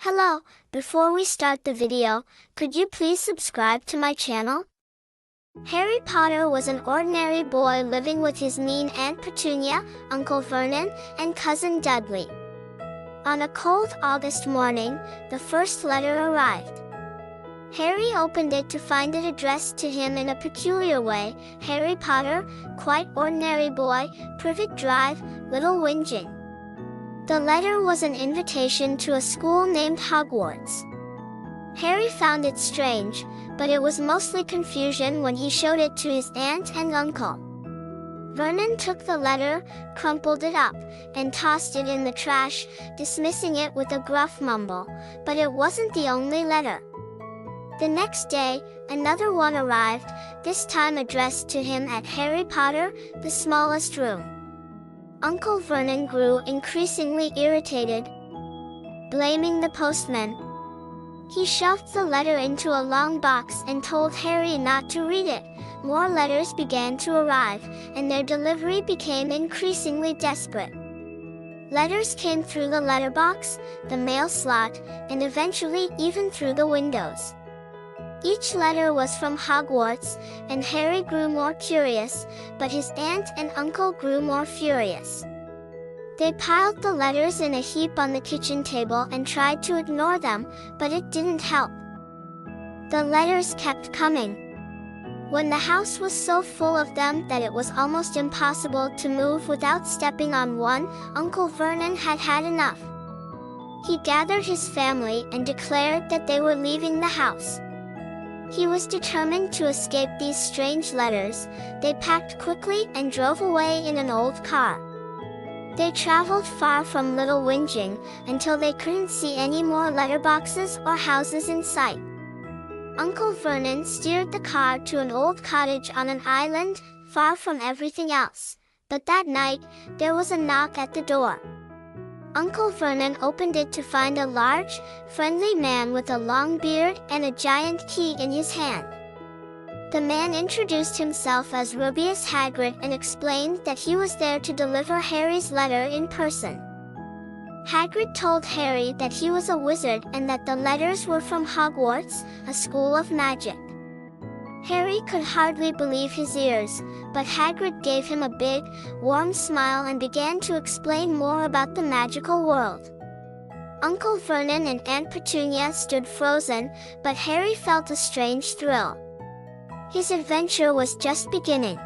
Hello, before we start the video, could you please subscribe to my channel? Harry Potter was an ordinary boy living with his mean Aunt Petunia, Uncle Vernon, and Cousin Dudley. On a cold August morning, the first letter arrived. Harry opened it to find it addressed to him in a peculiar way: Harry Potter, quite ordinary boy, Privet Drive, Little Whinging. The letter was an invitation to a school named Hogwarts. Harry found it strange, but it was mostly confusion when he showed it to his aunt and uncle. Vernon took the letter, crumpled it up, and tossed it in the trash, dismissing it with a gruff mumble, but it wasn't the only letter. The next day, another one arrived, this time addressed to him at Harry Potter, the smallest room. Uncle Vernon grew increasingly irritated, blaming the postman. He shoved the letter into a long box and told Harry not to read it. More letters began to arrive, and their delivery became increasingly desperate. Letters came through the letterbox, the mail slot, and eventually even through the windows. Each letter was from Hogwarts, and Harry grew more curious, but his aunt and uncle grew more furious. They piled the letters in a heap on the kitchen table and tried to ignore them, but it didn't help. The letters kept coming. When the house was so full of them that it was almost impossible to move without stepping on one, Uncle Vernon had had enough. He gathered his family and declared that they were leaving the house. He was determined to escape these strange letters. They packed quickly and drove away in an old car. They traveled far from Little Whinging, until they couldn't see any more letterboxes or houses in sight. Uncle Vernon steered the car to an old cottage on an island, far from everything else. But that night, there was a knock at the door. Uncle Vernon opened it to find a large, friendly man with a long beard and a giant key in his hand. The man introduced himself as Rubeus Hagrid and explained that he was there to deliver Harry's letter in person. Hagrid told Harry that he was a wizard and that the letters were from Hogwarts, a school of magic. Harry could hardly believe his ears, but Hagrid gave him a big, warm smile and began to explain more about the magical world. Uncle Vernon and Aunt Petunia stood frozen, but Harry felt a strange thrill. His adventure was just beginning.